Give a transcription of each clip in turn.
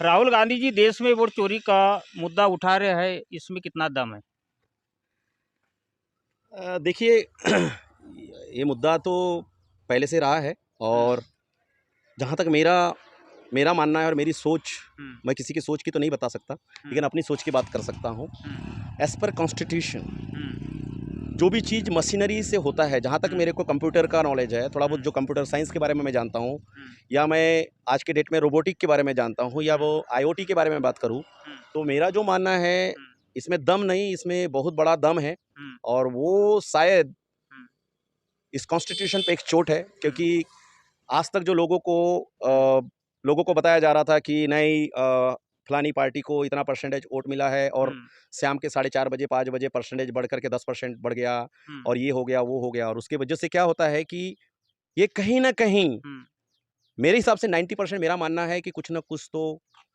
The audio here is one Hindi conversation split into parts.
राहुल गांधी जी देश में वोट चोरी का मुद्दा उठा रहे हैं, इसमें कितना दम है? देखिए ये मुद्दा तो पहले से रहा है और जहाँ तक मेरा मेरा मानना है और मेरी सोच, हुँ, मैं किसी की सोच की तो नहीं बता सकता, लेकिन अपनी सोच की बात कर सकता हूँ। हुँ, एज़ पर कॉन्स्टिट्यूशन हुँ, जो भी चीज़ मशीनरी से होता है, जहाँ तक हुँ, मेरे को कंप्यूटर का नॉलेज है, थोड़ा बहुत हुँ, जो कंप्यूटर साइंस के बारे में मैं जानता हूँ, हुँ, या मैं आज के डेट में रोबोटिक के बारे में जानता हूँ, या हुँ, वो आईओटी के बारे में बात करूँ, हुँ, तो मेरा जो मानना है, हुँ, इसमें दम नहीं, इसमें बहुत बड़ा दम है। हुँ, और वो शायद हुँ, इस कॉन्स्टिट्यूशन पे एक चोट है, हुँ, क्योंकि आज तक जो हुँ, लोगों को बताया जा रहा था कि नहीं, फलानी पार्टी को इतना परसेंटेज वोट मिला है, और हुँ, शाम के 4:30 बजे 5 बजे परसेंटेज बढ़ कर के 10% बढ़ गया, हुँ, और ये हो गया वो हो गया, और उसके वजह से क्या होता है कि ये कहीं ना कहीं, हुँ। मेरे हिसाब से 90% मेरा मानना है कि कुछ ना कुछ तो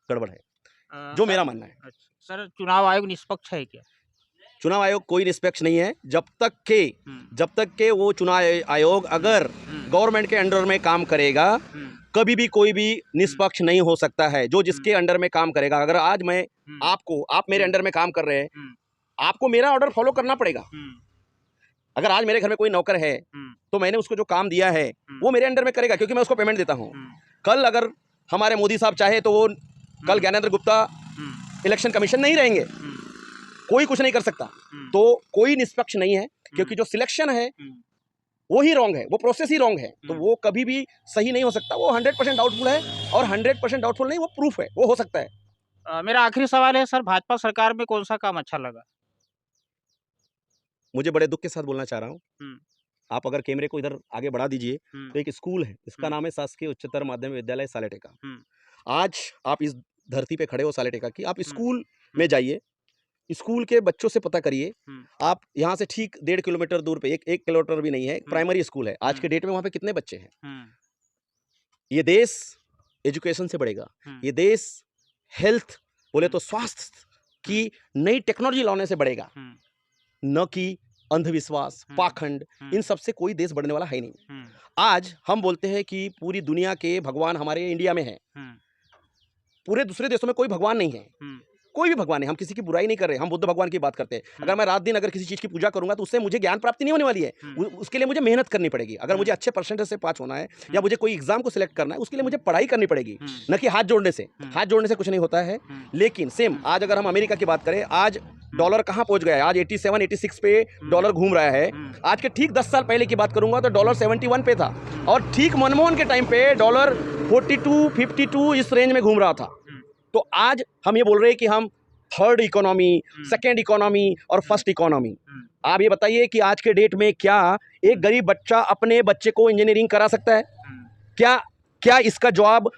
गड़बड़ है, जो सर, मेरा मानना है। अच्छा, सर चुनाव आयोग निष्पक्ष है क्या? चुनाव आयोग कोई निष्पक्ष नहीं है, हुँ, जब तक के वो चुनाव आयोग हुँ, अगर हुँ, गवर्नमेंट के अंडर में काम करेगा, हुँ, कभी भी कोई भी हुँ, निष्पक्ष नहीं हो सकता है। जो हुँ, जिसके अंडर में काम करेगा, अगर आज मैं हुँ, आप मेरे हुँ, अंडर में काम कर रहे हैं, हुँ, आपको मेरा ऑर्डर फॉलो करना पड़ेगा। हुँ, अगर आज मेरे घर में कोई नौकर है, हुँ, तो मैंने उसको जो काम दिया है, हुँ, वो मेरे अंडर में करेगा, क्योंकि मैं उसको पेमेंट देता हूँ। हुँ, कल अगर हमारे मोदी साहब चाहे तो वो कल हुँ, ज्ञानेंद्र गुप्ता हुँ, इलेक्शन कमीशन नहीं रहेंगे, हुँ, कोई कुछ नहीं कर सकता। हुँ, तो कोई निष्पक्ष नहीं है, हुँ, क्योंकि जो सिलेक्शन है हुँ, वो ही रॉन्ग है, वो प्रोसेस ही रॉन्ग है, तो हुँ। वो कभी भी सही नहीं हो सकता। वो 100% डाउटफुल है, और 100% डाउटफुल नहीं, वो प्रूफ है, वो हो सकता है। मेरा आखिरी सवाल है सर, भाजपा सरकार में कौन-सा काम अच्छा लगा? मुझे बड़े दुख के साथ बोलना चाह रहा हूँ, हुँ, आप अगर कैमरे को इधर आगे बढ़ा दीजिए, हुँ, तो एक स्कूल है, इसका हुँ, नाम है शासकीय उच्चतर माध्यमिक विद्यालय सालेटेका। हुँ, आज आप इस धरती पे खड़े हो सालेटेका की, आप हुँ, स्कूल में हुँ, जाइए, स्कूल के बच्चों से पता करिए। हुँ, आप यहाँ से ठीक 1.5 किलोमीटर दूर पे, 1 किलोमीटर भी नहीं है, एक हुँ, प्राइमरी स्कूल है। आज हुँ, के डेट में वहाँ पे कितने बच्चे हैं? हुँ, ये देश एजुकेशन से बढ़ेगा। हुँ, ये देश हेल्थ, बोले हुँ, तो स्वास्थ्य हुँ, की नई टेक्नोलॉजी लाने से बढ़ेगा, हुँ, न कि अंधविश्वास, हुँ, पाखंड, हुँ, इन सब से कोई देश बढ़ने वाला है ही नहीं। हुँ, आज हम बोलते हैं कि पूरी दुनिया के भगवान हमारे इंडिया में हैं। हुँ, पूरे दूसरे देशों में कोई भगवान नहीं है। हुँ, कोई भी भगवान नहीं, हम किसी की बुराई नहीं कर रहे, हम बुद्ध भगवान की बात करते हैं। अगर हुँ, मैं रात-दिन अगर किसी चीज़ की पूजा करूँगा, तो उससे मुझे ज्ञान प्राप्ति नहीं होने वाली है। हुँ, उसके लिए मुझे मेहनत करनी पड़ेगी। अगर हुँ, मुझे अच्छे परसेंटेज से पास होना है, या हुँ, मुझे कोई एग्ज़ाम को सिलेक्ट करना है, उसके लिए हुँ, मुझे पढ़ाई करनी पड़ेगी, हुँ, न कि हाथ जोड़ने से। हुँ, हाथ जोड़ने से कुछ नहीं होता है। हुँ, लेकिन सेम हुँ, आज अगर हम अमेरिका की बात करें, आज हुँ, डॉलर कहाँ पहुँच गया है? आज 87-86 पे हुँ, डॉलर घूम रहा है। हुँ, आज के ठीक 10 साल पहले की बात करूँगा, तो डॉलर 71 पे था, हुँ, और ठीक मनमोहन के टाइम पे डॉलर 42, 52 इस रेंज में घूम रहा था। हुँ, तो आज हम ये बोल रहे हैं कि हम थर्ड इकोनॉमी, हुँ, सेकंड इकोनॉमी और हुँ, फर्स्ट इकोनॉमी। हुँ, आप ये बताइए कि आज के डेट में क्या एक हुँ, गरीब बच्चा अपने बच्चे को इंजीनियरिंग करा सकता है? हुँ, क्या क्या इसका जवाब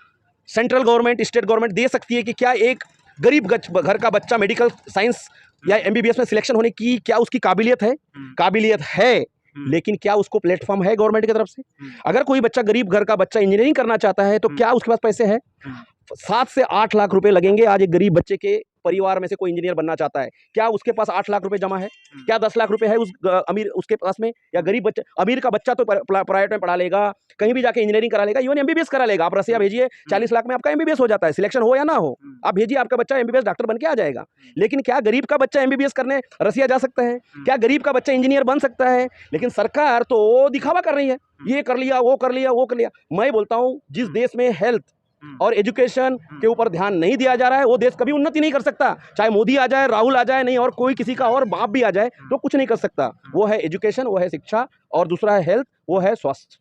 सेंट्रल गवर्नमेंट, स्टेट गवर्नमेंट दे सकती है कि क्या एक गरीब घर का बच्चा मेडिकल साइंस या एमबीबीएस में सिलेक्शन होने की क्या उसकी काबिलियत है? हुँ, काबिलियत है, हुँ, लेकिन क्या उसको प्लेटफ़ॉर्म है गवर्नमेंट की तरफ से? हुँ, अगर कोई बच्चा गरीब घर का बच्चा इंजीनियरिंग करना चाहता है, तो हुँ, क्या उसके पास पैसे हैं? हुँ, 7 से 8 लाख रुपए लगेंगे। आज एक गरीब बच्चे के परिवार में से कोई इंजीनियर बनना चाहता है, क्या उसके पास 8 लाख रुपए जमा है? हुँ, क्या 10 लाख रुपए है उस अमीर उसके पास में? या हुँ, गरीब बच्चा, अमीर का बच्चा तो प्राइवेट में पढ़ा लेगा, कहीं भी जाके इंजीनियरिंग करा लेगा, इवन एमबीबीएस करा लेगा। आप रसिया हुँ, भेजिए, हुँ, 40 लाख में आपका एमबीबीएस हो जाता है, सिलेक्शन हो या ना हो। हुँ, आप भेजिए, आपका बच्चा एमबीबीएस डॉक्टर बन के आ जाएगा। हुँ, लेकिन क्या गरीब का बच्चा एमबीबीएस करने रसिया जा सकता है? हुँ, क्या गरीब का बच्चा इंजीनियर बन सकता है? लेकिन सरकार तो दिखावा कर रही है, हुँ, ये कर लिया, वो कर लिया, वो कर लिया। मैं बोलता हूँ, जिस हुँ, देश में हेल्थ हुँ, और एजुकेशन हुँ, के ऊपर ध्यान नहीं दिया जा रहा है, वो देश कभी उन्नति नहीं कर सकता। चाहे मोदी आ जाए, राहुल आ जाए, नहीं और कोई किसी का और बाप भी आ जाए, हुँ, तो कुछ नहीं कर सकता। हुँ। वो है एजुकेशन, वो है शिक्षा, और दूसरा है हेल्थ, वो है स्वास्थ्य।